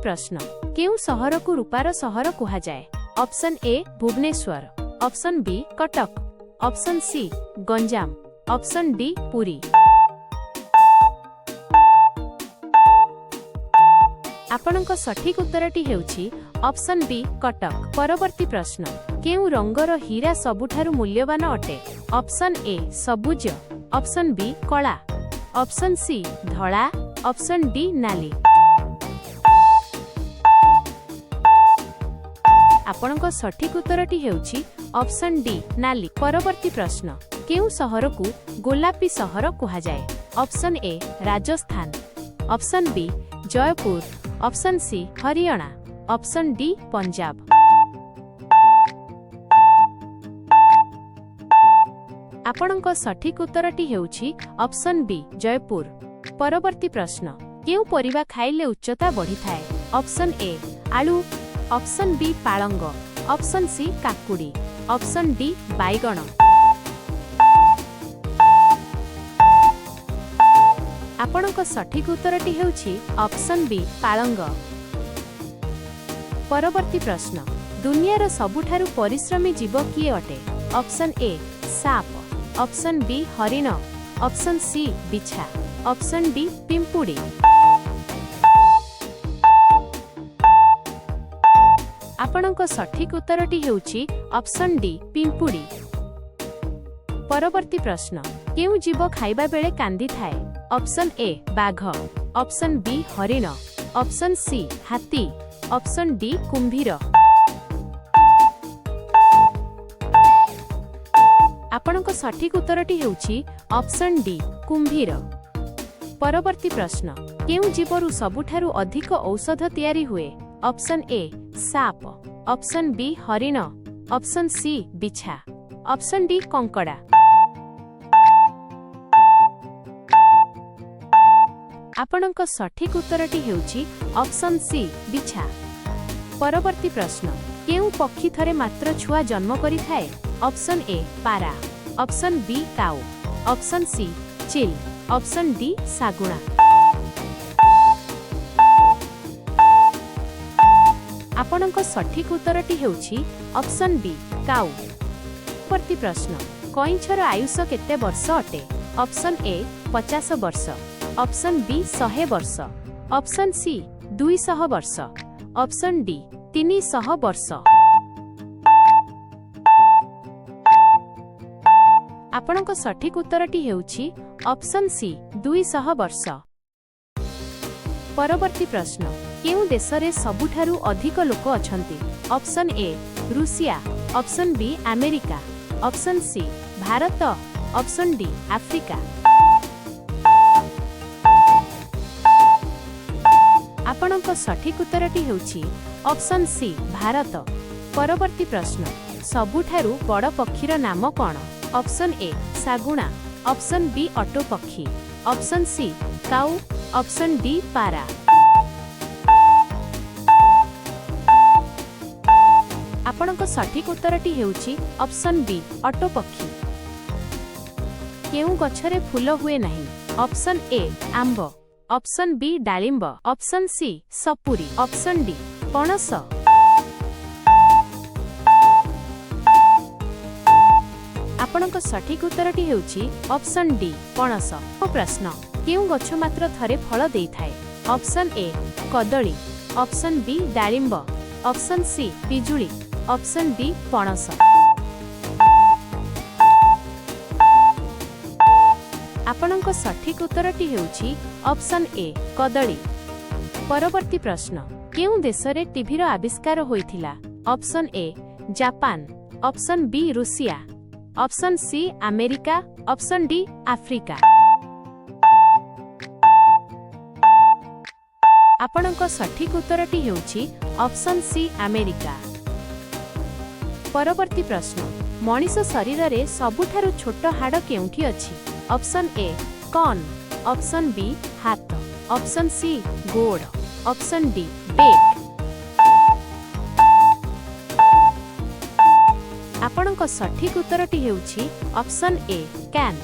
प्रश्न केउ सहर को रूपार सहर कुहा जाए option A Bhubaneswar option B Cuttack option C Ganjam option D Puri आपणक सठिक उत्तरटी हेउछि ऑप्शन बी कटक परवर्ती प्रश्न केउ रंगर हीरा सबुठारु मूल्यवान अटे ऑप्शन ए सबुज ऑप्शन बी कला ऑप्शन सी धला ऑप्शन डी नाली आपणक सठिक उत्तरटी हेउछि ऑप्शन डी नाली परवर्ती प्रश्न केउ सहर को गोलापी सहर कुहा जाए option A Rajasthan option B Jaipur option C Haryana option D Punjab आपणक सठिक उत्तरटी हेउछि ऑप्शन बी जयपुर परवर्ती प्रश्न केउ परिबा खाइले उच्चता बढ़ी थाए ऑप्शन ए आलू ऑप्शन बी पालंग ऑप्शन सी काकुड़ी ऑप्शन डी बैगण आपणक सठिक उत्तरटी हेउछि ऑप्शन बी पालंग परवर्ती प्रश्न दुनियार सबुठारु परिश्रमी जीव किए अटे ऑप्शन ए साप ऑप्शन बी हरिण ऑप्शन सी बिछा ऑप्शन डी पिंपुड़ी आपणक सठिक उत्तरटी हेउछि ऑप्शन डी पिंपुड़ी परवर्ती प्रश्न केउ जीव खाइबा बेले कांदी थाए ऑप्शन ए बाघ ऑप्शन बी हरिण ऑप्शन सी हाथी ऑप्शन डी कुंभीर आपणक सठिक उत्तरटी हेउछि ऑप्शन डी कुंभीर परवर्ती प्रश्न केउ जीवरु सबुठारु अधिक औषध तयारी हुए ऑप्शन ए साप ऑप्शन बी हरिण ऑप्शन सी बिछा ऑप्शन डी कंकड़ा आपणक सठिक उत्तरटी हेउछि ऑप्शन सी बिछा परवर्ती प्रश्न केउ पक्षी थरे मात्र छुआ जन्म करि थाए ऑप्शन ए पारा ऑप्शन बी काऊ ऑप्शन सी चिल ऑप्शन डी सागुणा आपणक सठिक उत्तरटी हेउछि ऑप्शन बी काऊ परवर्ती प्रश्न कइंछर आयुष केते वर्ष अटे ऑप्शन ए 50 वर्ष ऑप्शन बी 100 वर्ष ऑप्शन सी 200 वर्ष ऑप्शन डी 300 वर्ष आपणक सठिक उत्तरटी हेउछि ऑप्शन सी 200 वर्ष परवर्ती प्रश्न केउ देशरे सबुठारु अधिक लोक अछंती ऑप्शन ए रूसिया option B America option C Bharat option D Africa आपणक सठिक उत्तरटी हेउछि ऑप्शन सी भारत परवर्ती प्रश्न सबुठारु बड़ पक्षीर नाम कोन ऑप्शन ए सागुणा ऑप्शन बी ऑटो पक्षी ऑप्शन सी काऊ ऑप्शन डी पारा आपणक सठिक उत्तरटी हेउछि ऑप्शन बी ऑटो पक्षी केउ गछरे फूल हुए नहीं ऑप्शन ए आंब ऑप्शन बी डालिंब ऑप्शन सी सपुरी ऑप्शन डी पणस आपणक सठिक उत्तरटी हेउछि ऑप्शन डी पणस प्रश्न केउ गछ मात्र थरे फल देई थाए ऑप्शन ए कदली ऑप्शन बी डालिंब ऑप्शन सी पिजुली ऑप्शन डी पणस आपणक सठिक उत्तरटी हेउछि ऑप्शन ए कदली परवर्ती प्रश्न केउ देशरे टीवी रो आविष्कार होइथिला option A Japan option B रूसिया option C America option D Africa आपणक सठिक उत्तरटी हेउछि ऑप्शन सी अमेरिका परवर्ती प्रश्न मनीष शरीर रे सबुठारु छोट हाड़ केउठी अछि ऑप्शन ए कान ऑप्शन बी हाथ ऑप्शन सी गोड़ ऑप्शन डी पेट आपणक सठिक उत्तरटी हेउछि ऑप्शन ए कैन